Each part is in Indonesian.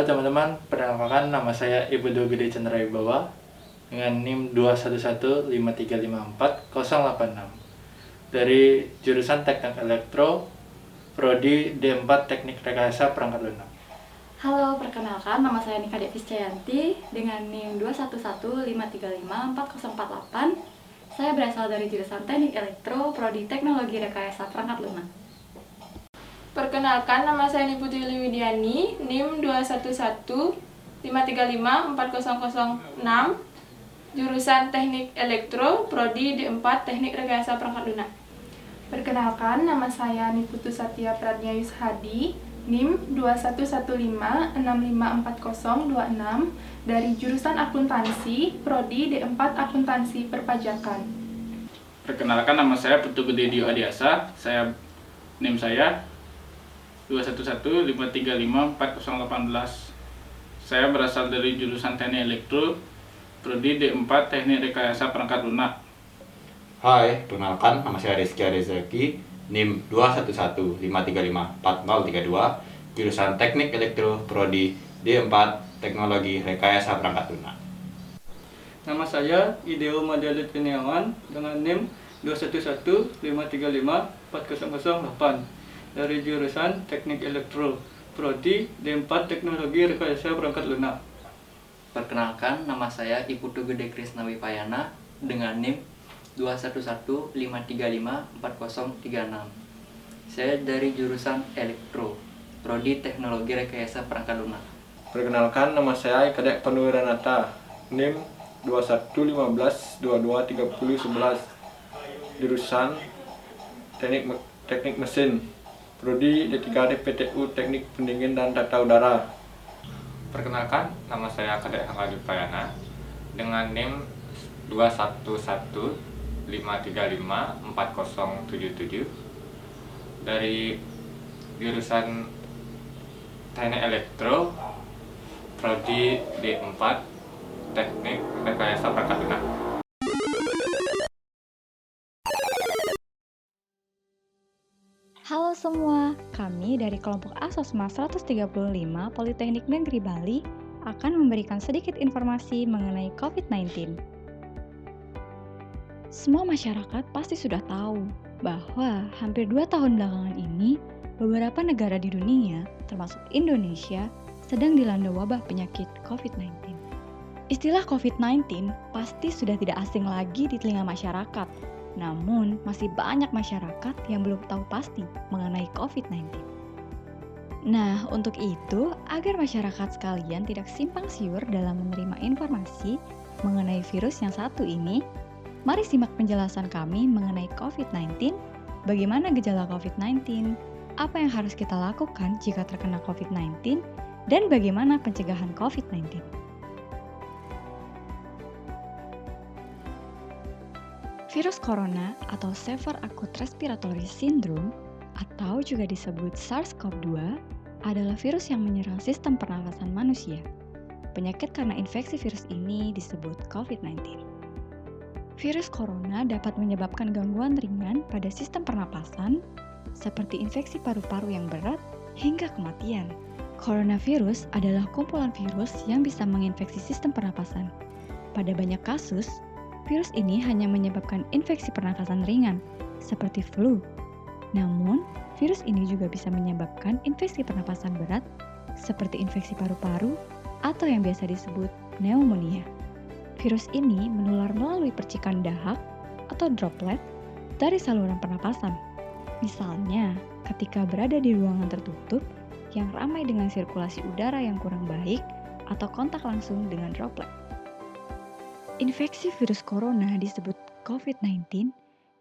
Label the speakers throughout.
Speaker 1: teman-teman, perkenalkan nama saya Ibu Dwi Gede Chandra Wibawa dengan NIM 21153548086 dari jurusan Teknik Elektro, Prodi D4 Teknik Rekayasa Perangkat Lunak.
Speaker 2: Halo, perkenalkan nama saya Nika Devis Cayanti dengan NIM 21153548048. Saya berasal dari jurusan Teknik Elektro, Prodi Teknologi Rekayasa Perangkat Lunak.
Speaker 3: Perkenalkan, nama saya Niputri Widiani, NIM 21153540006, jurusan Teknik Elektro, Prodi D4 Teknik Rekayasa Perangkat Lunak.
Speaker 4: Perkenalkan, nama saya Niputu Satya Pradnya Yushadi, NIM 21156540026 dari jurusan Akuntansi, Prodi D4 Akuntansi Perpajakan.
Speaker 5: Perkenalkan, nama saya Putu Gede Dio Adiasa. NIM saya 21153540018. Saya berasal dari jurusan Teknik Elektro, Prodi D4 Teknik Rekayasa Perangkat Lunak.
Speaker 6: Hai, perkenalkan, nama saya Rizky Arizaki, NIM 21153540032, jurusan Teknik Elektro, Prodi D4 Teknologi Rekayasa Perangkat Lunak.
Speaker 7: Nama saya Ideo Madalit Kurniawan dengan NIM 21153540008 dari jurusan Teknik Elektro, Prodi D4 Teknologi Rekayasa Perangkat Lunak.
Speaker 8: Perkenalkan, nama saya Iputu Gede Krisna Wipayana dengan NIM 21153540036. Saya dari jurusan Elektro, Prodi Teknologi Rekayasa Perangkat Lunak.
Speaker 9: Perkenalkan, nama saya Kadek Panuwiranata, NIM 2115223011, jurusan Teknik Mesin, Prodi D3 PTU Teknik Pendingin dan Tata Udara.
Speaker 10: Perkenalkan, nama saya Kadek Hamadi Payana dengan NIM 21153540077 dari jurusan Teknik Elektro, Prodi D4 Teknik Rekayasa Perangkat Lunak.
Speaker 11: Halo semua, kami dari kelompok Asosma 135 Politeknik Negeri Bali akan memberikan sedikit informasi mengenai COVID-19. Semua masyarakat pasti sudah tahu bahwa hampir 2 tahun belakangan ini, beberapa negara di dunia, termasuk Indonesia, sedang dilanda wabah penyakit COVID-19. Istilah COVID-19 pasti sudah tidak asing lagi di telinga masyarakat. Namun, masih banyak masyarakat yang belum tahu pasti mengenai COVID-19. Nah, untuk itu, agar masyarakat sekalian tidak simpang siur dalam menerima informasi mengenai virus yang satu ini, mari simak penjelasan kami mengenai COVID-19, bagaimana gejala COVID-19, apa yang harus kita lakukan jika terkena COVID-19, dan bagaimana pencegahan COVID-19. Virus corona atau Severe Acute Respiratory Syndrome atau juga disebut SARS-CoV-2 adalah virus yang menyerang sistem pernafasan manusia. Penyakit karena infeksi virus ini disebut COVID-19. Virus corona dapat menyebabkan gangguan ringan pada sistem pernapasan seperti infeksi paru-paru yang berat hingga kematian. Coronavirus adalah kumpulan virus yang bisa menginfeksi sistem pernapasan. Pada banyak kasus, virus ini hanya menyebabkan infeksi pernafasan ringan, seperti flu. Namun, virus ini juga bisa menyebabkan infeksi pernapasan berat, seperti infeksi paru-paru atau yang biasa disebut pneumonia. Virus ini menular melalui percikan dahak atau droplet dari saluran pernapasan. Misalnya, ketika berada di ruangan tertutup yang ramai dengan sirkulasi udara yang kurang baik atau kontak langsung dengan droplet. Infeksi virus corona disebut COVID-19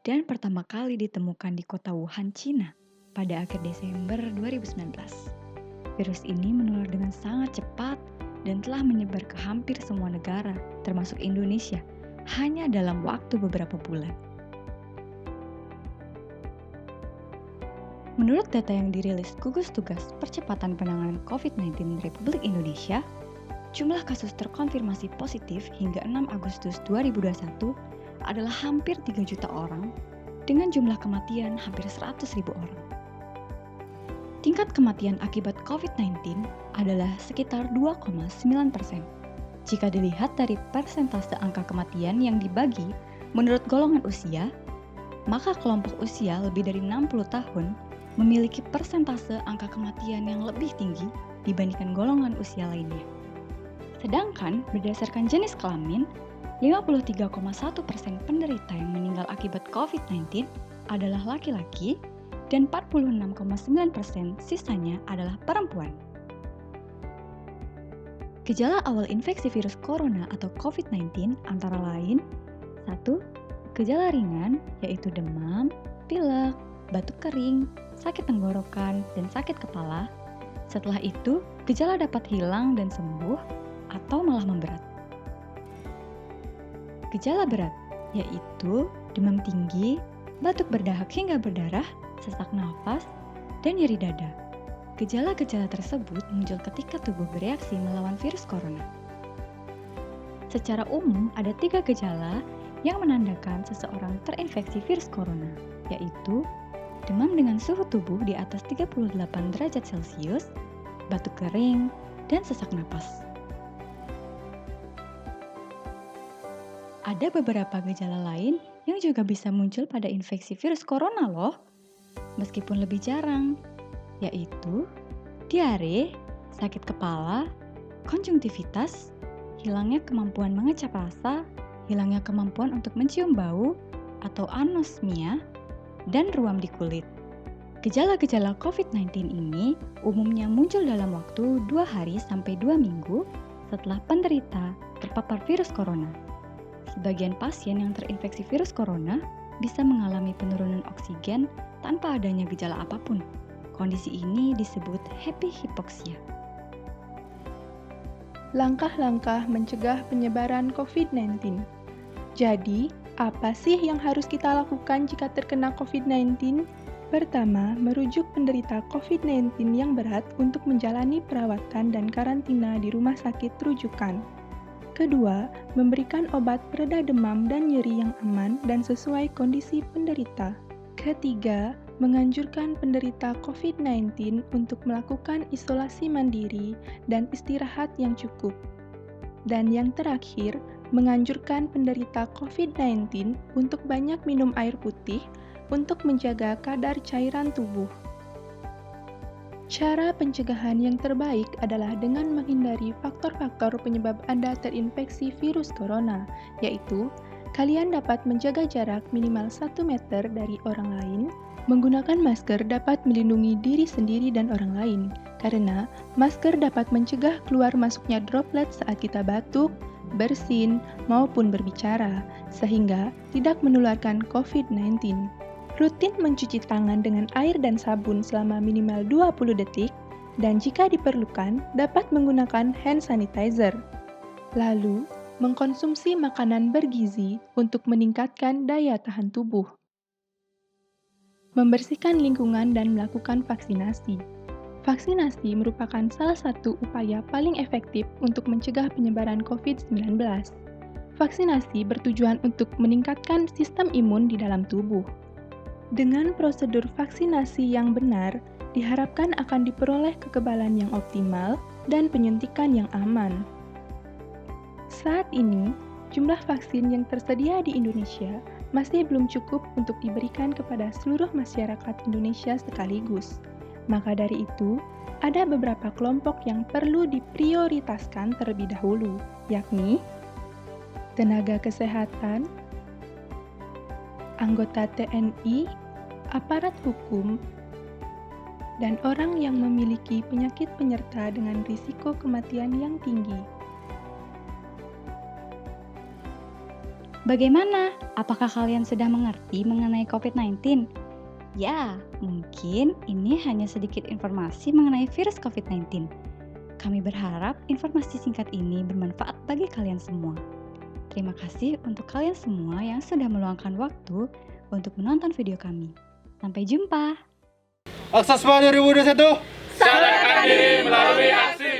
Speaker 11: dan pertama kali ditemukan di kota Wuhan, Cina pada akhir Desember 2019. Virus ini menular dengan sangat cepat dan telah menyebar ke hampir semua negara, termasuk Indonesia, hanya dalam waktu beberapa bulan. Menurut data yang dirilis Gugus Tugas Percepatan Penanganan COVID-19 Republik Indonesia, jumlah kasus terkonfirmasi positif hingga 6 Agustus 2021 adalah hampir 3 juta orang dengan jumlah kematian hampir 100.000 orang. tingkat kematian akibat COVID-19 adalah sekitar 2,9%. Jika dilihat dari persentase angka kematian yang dibagi menurut golongan usia, maka kelompok usia lebih dari 60 tahun memiliki persentase angka kematian yang lebih tinggi dibandingkan golongan usia lainnya. Sedangkan berdasarkan jenis kelamin, 53,1% penderita yang meninggal akibat COVID-19 adalah laki-laki dan 46,9% sisanya adalah perempuan. Gejala awal infeksi virus corona atau COVID-19 antara lain 1. Gejala ringan yaitu demam, pilek, batuk kering, sakit tenggorokan, dan sakit kepala. Setelah itu, gejala dapat hilang dan sembuh atau malah memberat. Gejala berat yaitu demam tinggi, batuk berdahak hingga berdarah, sesak nafas, dan nyeri dada. Gejala-gejala tersebut muncul ketika tubuh bereaksi melawan virus corona. Secara umum, ada 3 gejala yang menandakan seseorang terinfeksi virus corona, yaitu demam dengan suhu tubuh di atas 38 derajat Celcius, batuk kering, dan sesak napas. Ada beberapa gejala lain yang juga bisa muncul pada infeksi virus corona loh, meskipun lebih jarang, yaitu diare, sakit kepala, konjungtivitas, hilangnya kemampuan mengecap rasa, hilangnya kemampuan untuk mencium bau atau anosmia, dan ruam di kulit. Gejala-gejala COVID-19 ini umumnya muncul dalam waktu 2 hari sampai 2 minggu setelah penderita terpapar virus corona. Sebagian pasien yang terinfeksi virus corona bisa mengalami penurunan oksigen tanpa adanya gejala apapun. Kondisi ini disebut happy hypoxia.
Speaker 4: Langkah-langkah mencegah penyebaran COVID-19. Jadi, apa sih yang harus kita lakukan jika terkena COVID-19? Pertama, merujuk penderita COVID-19 yang berat untuk menjalani perawatan dan karantina di rumah sakit rujukan. Kedua, memberikan obat pereda demam dan nyeri yang aman dan sesuai kondisi penderita. Ketiga, menganjurkan penderita COVID-19 untuk melakukan isolasi mandiri dan istirahat yang cukup. Dan yang terakhir, menganjurkan penderita COVID-19 untuk banyak minum air putih untuk menjaga kadar cairan tubuh. Cara pencegahan yang terbaik adalah dengan menghindari faktor-faktor penyebab Anda terinfeksi virus corona, yaitu kalian dapat menjaga jarak minimal 1 meter dari orang lain. Menggunakan masker dapat melindungi diri sendiri dan orang lain, karena masker dapat mencegah keluar masuknya droplet saat kita batuk, bersin, maupun berbicara, sehingga tidak menularkan COVID-19. Rutin mencuci tangan dengan air dan sabun selama minimal 20 detik, dan jika diperlukan, dapat menggunakan hand sanitizer. Lalu, mengkonsumsi makanan bergizi untuk meningkatkan daya tahan tubuh. Membersihkan lingkungan dan melakukan vaksinasi. Vaksinasi merupakan salah satu upaya paling efektif untuk mencegah penyebaran COVID-19. Vaksinasi bertujuan untuk meningkatkan sistem imun di dalam tubuh. Dengan prosedur vaksinasi yang benar, diharapkan akan diperoleh kekebalan yang optimal dan penyuntikan yang aman. Saat ini, jumlah vaksin yang tersedia di Indonesia masih belum cukup untuk diberikan kepada seluruh masyarakat Indonesia sekaligus. Maka dari itu, ada beberapa kelompok yang perlu diprioritaskan terlebih dahulu, yakni tenaga kesehatan, anggota TNI, aparat hukum, dan orang yang memiliki penyakit penyerta dengan risiko kematian yang tinggi.
Speaker 11: Bagaimana? Apakah kalian sudah mengerti mengenai COVID-19? Ya, mungkin ini hanya sedikit informasi mengenai virus COVID-19. Kami berharap informasi singkat ini bermanfaat bagi kalian semua. Terima kasih untuk kalian semua yang sudah meluangkan waktu untuk menonton video kami. Sampai jumpa!
Speaker 9: Akses 2021.
Speaker 5: Sadarkan diri melalui aksi.